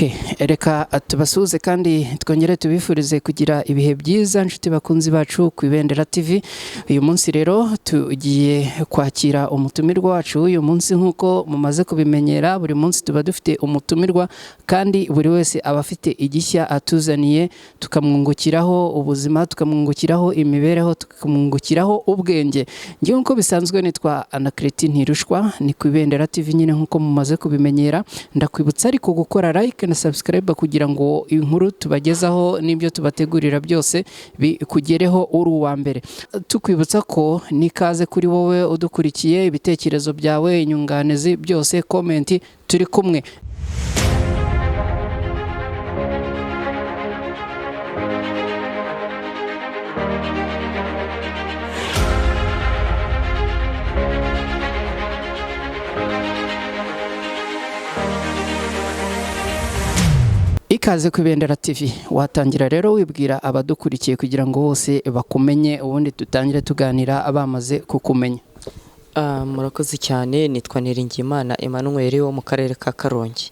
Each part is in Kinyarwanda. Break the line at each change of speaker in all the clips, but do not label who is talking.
Okay, reka tubasuhuze kandi twongere tubifurize kugira ibihe byiza nshuti bakunzi bacu ku Ibendera TV. Uyu munsi rero tugiye kwakira umutumirwa wacu. Uyu munsi nkuko mumaze kubimenyera, buri munsi tuba dufite umutumirwa kandi buri wese aba afite igishya atuzaniye, tukamwungukiraho ubuzima, tukamwungukiraho imibereho, tukamwungukiraho ubwenge. Ngiye nkuko bisanzwe nitwa Anakreti Ntirushwa, ni ku Ibendera TV nyine nkuko mumaze kubimenyera. Ndakwibutsa ariko gukora like na subscribe kugira ngo inkuru tubagezaho n'ibyo tubategurira byose bikugereho uri uwa mbere. Tukwibutsa ko nikaze kuri wowe udukurikiye, ibitekerezo byawe, inyunganizi byose, comment, turi kumwe. Ikaze ku Ibendera TV. Watangira rero wibwira abadukurikiye kugira ngo bose bakumenye, ubundi tutangire tuganira abamaze kukumenya.
Murakoze cyane, nitwa Ngiye Emmanuel wo mu karere ka Karongi.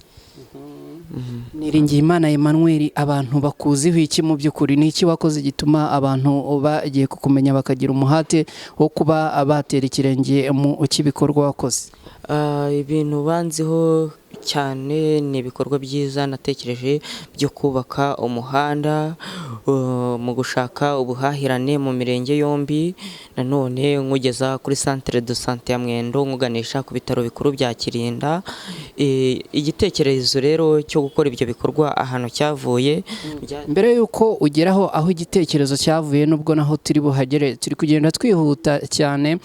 Ngiye Emmanuel, abantu bakuziho iki mu by'ukuri? Ni iki wakoze gituma abantu bagiye kukumenya bakagira umuhate wo kuba abatera ikirenge mu kibikorwa wakoze?
Ibintu banziho cyane ni ibikorwa byiza natekereje byo kubaka umuhanda, mu gushaka ubuhahirane mu mirenge yombi, nanone nkugeza kuri centre de santé ya Mwendo, nkuganisha ku bitaro bikuru bya Kirinda. Igitekerezo rero cyo gukora ibyo bikorwa ahantu cyavuye.
Mbere yuko ugeraho aho igitekerezo cyavuye, nubwo naho turi buhagere, turi kugenda twihuta cyane,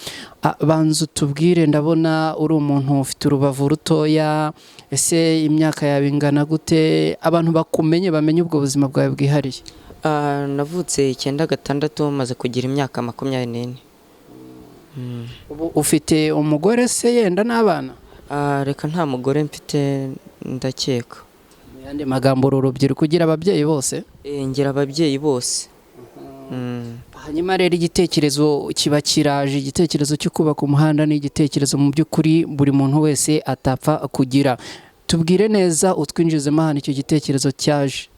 banzu tubwire, ndabona uri umuntu ufite urubavu rutoya, ese imyaka yawe ingana gute, abantu bakumenye bamenye ubwo buzima bwawe bwihariye?
Navutse 96 maze kugira imyaka 24.
Ubu ufite umugore se yenda n'abana?
Reka nta mugore mfite, ndakeka.
Mu yandi magambo uru rubyiruko kugira ababyeyi bose?
Ngira ababyeyi bose.
Hanyuma rero igitekerezo kiba kiraje, igitekerezo cyo kubaka umuhanda ni igitekerezo mu by'ukuri buri muntu wese atapfa kugira. Tubwire neza, utwinjizemo ahantu icyo gitekerezo cyaje.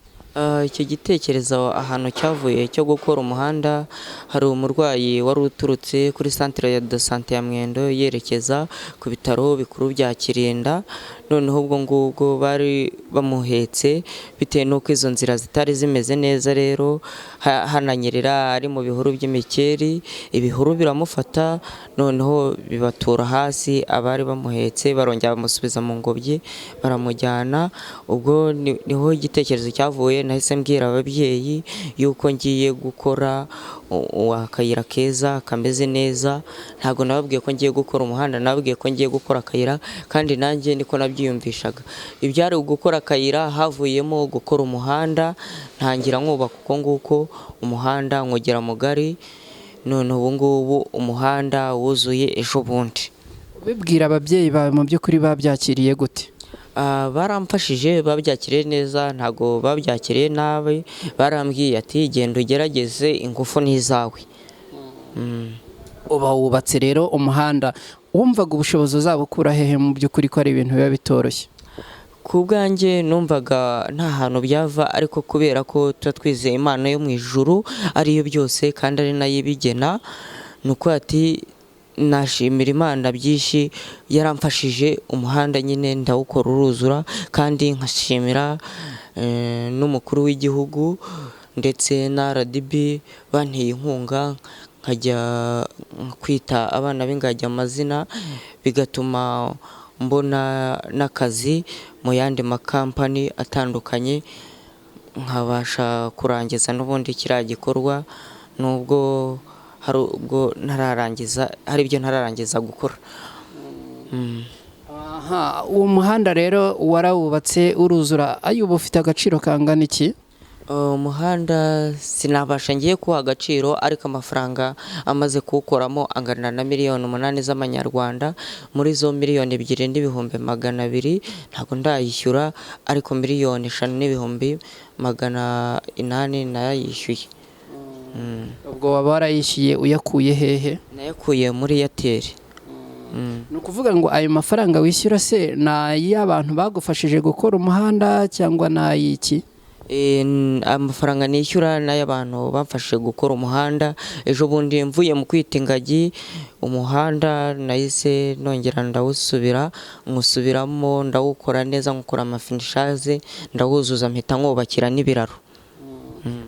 Icyo gitekerezo ahantu cyavuye cyo gukora umuhanda, hari umurwayi wari uturutse kuri centre de santé ya Mwendo yerekeza ku bitaro bikuru bya Kirinda. Noneho ubwo ngubwo bari bamuhetse bitewe n'uko izo nzira zitari zimeze neza, rero hananyerera ari mu bihuru by'imikeri, ibihuru biramufata, noneho bibatura hasi. Abari bamuhetse barongera bamusubiza mu ngobyi baramujyana. Ubwo niho igitekerezo cyavuye. Nahise mbwira ababyeyi yuko ngiye gukora akayira keza kameze neza. Ntago nababwiye ko ngiye gukora umuhanda, nababwiye ko ngiye gukora akayira, kandi nanjye niko nabyiyumvishaga. Ibyari gukora akayira havuyemo gukora umuhanda, ntangira nkubaka uko nguko umuhanda nkugera mugari, none ubu ngubu umuhanda wuzuye ejo bundi.
Bibwira ababyeyi bawe mu by'ukuri babyakiriye gute?
Baramfashije, babyakiriye neza, ntago babyakiriye nabi. Barambwiye ati genda ugerageze, ingufu ni izawe.
Uba wubatse rero umuhanda, wumvaga ubushobozi uzabukura hehe mu by'ukuri ko ari ibintu biba bitoroshye?
Ku bwanjye numvaga nta hantu byava, ariko kubera ko tuba twizeye Imana yo mu ijuru ariyo byose kandi ari nayo ibigena, nuko ati nashimira Imana byinshi yaramfashije. Umuhanda nyine ndawukora uruzura, kandi nkashimira n'umukuru w'igihugu ndetse na RDB banteye inkunga, nkajya kwita abana b'ingagi amazina, bigatuma mbona n'akazi mu yandi makampani atandukanye, nkabasha kurangiza n'ubundi kiriya gikorwa, nubwo hari ubwo hari ibyo ntararangiza gukora.
Uwo muhanda rero warawubatse uruzura, ayuba ufite agaciro kangana iki?
Umuhanda sinabasha ngiye kuha agaciro, ariko amafaranga amaze kuwukoramo angana na miliyoni 8 z'amanyarwanda. Muri zo miliyoni 2 n'ibihumbi 200 ntabwo ndayishyura, ariko miliyoni 5 n'ibihumbi 800 nayishyuye.
Ubwo waba warayishyuye uyakuye hehe?
Nayakuye muri Airtel.
ni ukuvuga ngo ayo mafaranga wishyura se ni ay'abantu bagufashije gukora umuhanda cyangwa ni ay'iki?
Amafaranga nishyura n'ay'abantu bamfashije gukora umuhanda. Ejo bundi mvuye mu kwita ingagi, umuhanda nahise nongera ndawusubira nkusubiramo ndawukora neza, nkukora amafinishaje ndawuzuza, mpita nkubakira n'ibiraro.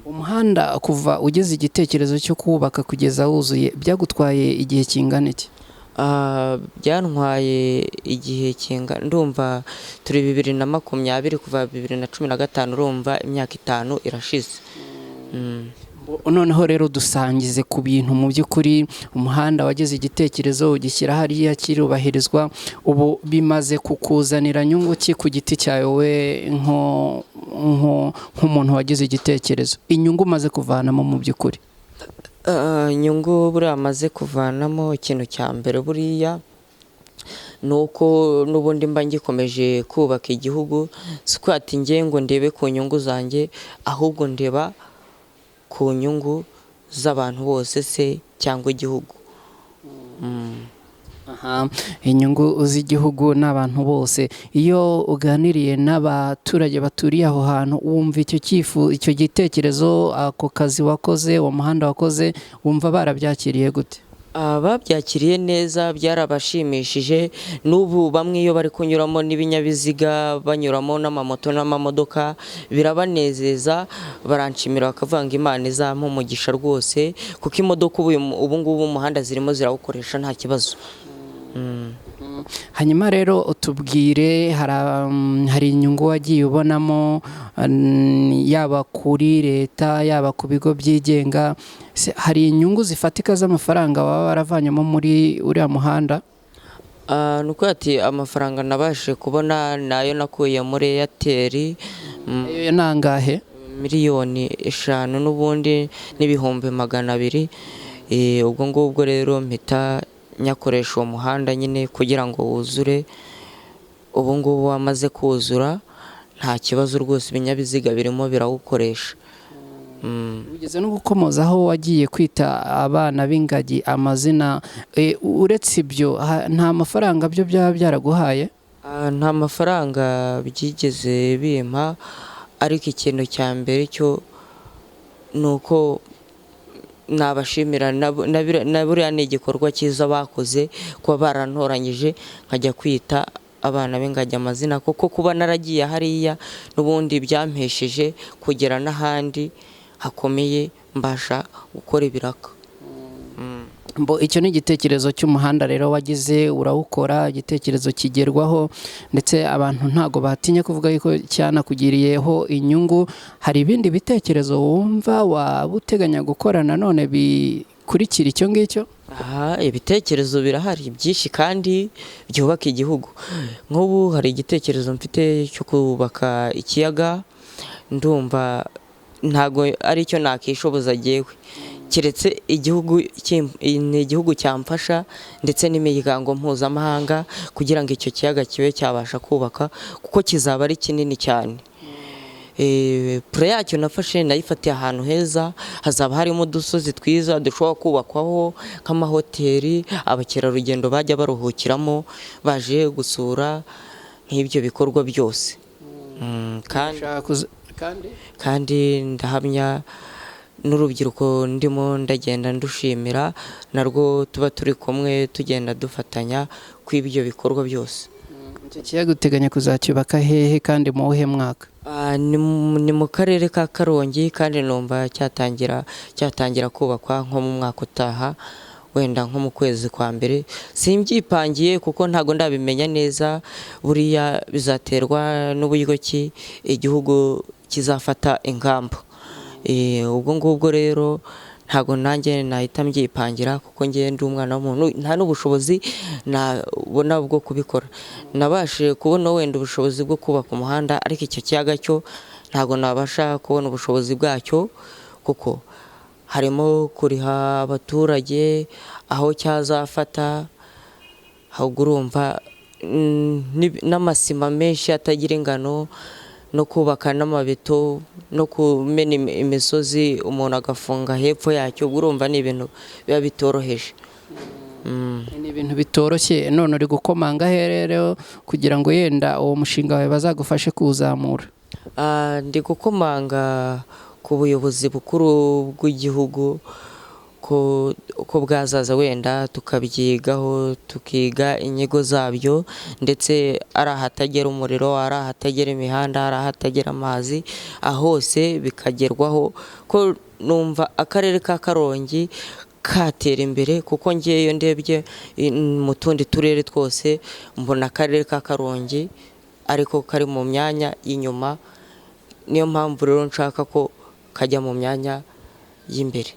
Umuhanda kuva ugeze igitekerezo cyo kubaka kugeza wuzuye byagutwaye igihe kingana iki?
Byantwaye igihe kingana, ndumva turi 2020 kuva 2015, urumva imyaka 5 irashize.
Noneho rero dusangize ku bintu mu by'ukuri umuhanda wageze igitekerezo ugishyira hariya kirubahirizwa, ubu bimaze kukuzanira nyungu ki ku giti cyawe we nk'umuntu wagize igitekerezo? Inyungu umaze kuvanamo mu by'ukuri?
Inyungu buriya amaze kuvanamo, ikintu cya mbere buriya ni uko n'ubundi mba ngikomeje kubaka igihugu, si ko ati ngiye ngo ndebe ku nyungu zanjye, ahubwo ndeba ku nyungu z'abantu bose se cyangwa igihugu.
Inyungu z'igihugu n'abantu bose. Iyo uganiriye n'abaturage baturiye aho hantu, wumva icyo gitekerezo, ako kazi wakoze, uwo muhanda wakoze, wumva barabyakiriye gute?
Babyakiriye neza, byarabashimishije. N'ubu bamwe iyo bari kunyuramo n'ibinyabiziga, banyuramo n'amamoto n'amamodoka, birabanezeza, baranshimira bakavuga ngo Imana izampa umugisha rwose, kuko imodoka ubu ngubu umuhanda zirimo zirawukoresha nta kibazo.
Hanyuma rero utubwire, hari inyungu wagiye ubonamo, yaba kuri leta yaba ku bigo byigenga, hari inyungu zifatika z'amafaranga baba baravanyemo muri uriya muhanda?
Ni uko ati amafaranga nabashije kubona nayo nakuye muri Airtel.
Ayo ni angahe?
Miliyoni 5 n'ubundi n'ibihumbi 200. Ubwo ngubwo rero mpita nyakoresha uwo muhanda nyine kugira ngo wuzure. Ubu ngubu wamaze kuzura nta kibazo rwose, ibinyabiziga birimo birawukoresha.
Ugeze no gukomozaho wagiye kwita abana b'ingagi amazina, uretse ibyo nta mafaranga byo byaba byaraguhaye?
Nta mafaranga byigeze bimpa, ariko ikintu cya mbere cyo ni uko nabashimira, na buriya ni igikorwa cyiza bakoze kuba barantoranyije nkajya kwita abana b'ingagi amazina, kuko kuba naragiye hariya n'ubundi byampesheje kugera n'ahandi hakomeye mbasha gukora ibiraka.
Icyo ni igitekerezo cy'umuhanda rero wagize, urawukora, igitekerezo kigerwaho, ndetse abantu ntago batinya kuvuga yuko cyanakugiriyeho inyungu. Hari ibindi bitekerezo wumva waba uteganya gukora nanone bikurikira icyo ngicyo?
Ibitekerezo birahari byinshi kandi byubaka igihugu. Nk'ubu hari igitekerezo mfite cyo kubaka ikiyaga, ndumva ntago ari cyo nakishoboza jyewe, keretse igihugu cyamfasha ndetse n'imiryango mpuzamahanga kugira ngo icyo kiyaga kibe cyabasha kubaka, kuko kizaba ari kinini cyane. Pure yacyo nafashe nayifatiye ahantu heza, hazaba harimo udusozi twiza dushobora kubakwaho nk'amahoteli, abakerarugendo bajya baruhukiramo baje gusura nk'ibyo bikorwa byose. Kandi ndahamya n'urubyiruko ndimo ndagenda ndushimira, narwo tuba turi kumwe tugenda dufatanya kw'ibyo bikorwa byose.
Icyo kiyaga uteganya kuzacyubaka hehe kandi mu wuhe mwaka?
Ni mu karere ka Karongi, kandi numva cyatangira kubakwa nko mu mwaka utaha, wenda nko mu kwezi kwa mbere. Simbyipangiye kuko ntago ndabimenya neza, buriya bizaterwa n'uburyo ki igihugu kizafata ingamba. Ubwo ngubwo rero ntago nanjye nahita mbyipangira, kuko ngiye ndi umwana w'umuntu, nta n'ubushobozi nabona bwo kubikora. Nabashije kubona wenda ubushobozi bwo kubaka umuhanda, ariko icyo kiyaga cyo ntago nabasha kubona ubushobozi bwacyo, kuko harimo kuriha abaturage aho cyazafata, ahubwo urumva n'amasima menshi atagira ingano, no kubaka n'amabeto, no kumena imisozi umuntu agafunga hepfo yacyo, urumva ni ibintu biba bitoroheje.
ni ibintu bitoroshye. None uri gukomanga rero kugira ngo yenda uwo mushinga wawe bazagufashe kuwuzamura?
Ndi gukomanga ku buyobozi bukuru bw'igihugu ko bwazaza wenda tukabyigaho, tukiga inyigo zabyo, ndetse ari ahatagera umuriro, ari ahatagera imihanda, ari ahatagera amazi, hose bikagerwaho, ko numva akarere ka Karongi katera imbere, kuko ngiye ndebye mu tundi turere twose mbona akarere ka Karongi ariko kari mu myanya y'inyuma. Niyo mpamvu rero nshaka ko kajya mu myanya y'imbere.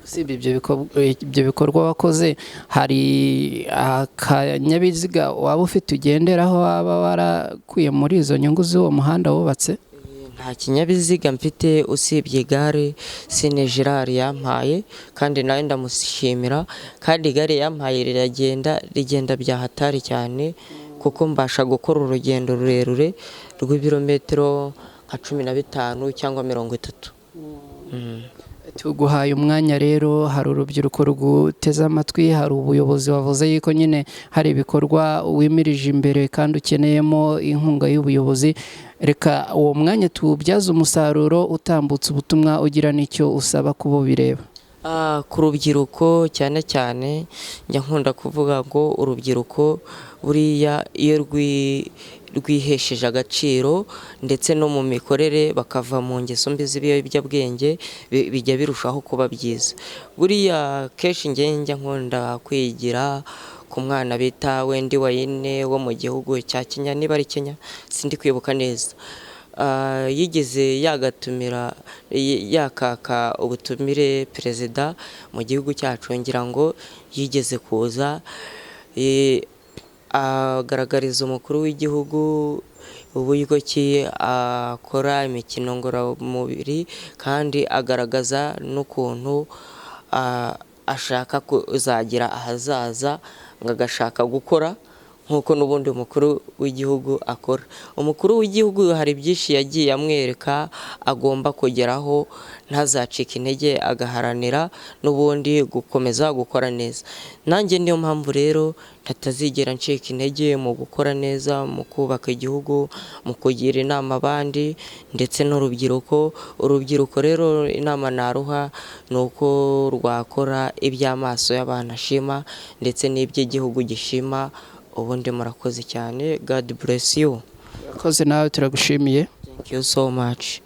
Usibye ibyo bikorwa wakoze, hari akanyabiziga waba ufite ugenderaho waba warakuye muri izo nyungu z'uwo muhanda wubatse?
Nta kinyabiziga mfite usibye igare Sine Gerard yampaye, kandi nawe ndamushimira, kandi igare yampaye rigenda bya hatari cyane, kuko mbasha gukora urugendo rurerure rw'ibirometero nka 15 cyangwa 30.
Tuguhaye umwanya rero, hari urubyiruko ruguteze amatwi, hari ubuyobozi wavuze yuko nyine hari ibikorwa wimirije imbere kandi ukeneyemo inkunga y'ubuyobozi. Reka uwo mwanya tuwubyaze umusaruro, utambutse ubutumwa ugira n'icyo usaba kubo bireba.
Ku rubyiruko cyane cyane njya nkunda kuvuga ngo urubyiruko buriya iyo rwihesheje agaciro ndetse no mu mikorere bakava mu ngeso mbi z'ibiyobyabwenge, bijya birushaho kuba byiza. Buriya kenshi njya nkunda kwigira ku mwana bita Wendi Wayine wo mu gihugu cya Kenya, niba ari Kenya sindi kwibuka neza. Yigeze yagatumira yakaka ubutumire perezida mu gihugu cyacu, ngira ngo yigeze kuza agaragariza umukuru w'igihugu uburyo ki akora imikino ngororamubiri, kandi agaragaza n'ukuntu ashaka kuzagira ahazaza, ngo agashaka gukora nk'uko n'ubundi umukuru w'igihugu akora. Umukuru w'igihugu hari byinshi yagiye amwereka agomba kugeraho, ntazacika intege, agaharanira n'ubundi gukomeza gukora neza. Nanjye niyo mpamvu rero ntatazigera ncika intege mu gukora neza, mu kubaka igihugu, mu kugira inama abandi ndetse n'urubyiruko. Urubyiruko rero inama naruha ni uko rwakora iby'amaso y'abantu ashima ndetse n'iby'igihugu gishima. Ubundi murakoze cyane. God bless you.
Urakoze nawe, turagushimiye.
Thank you so much.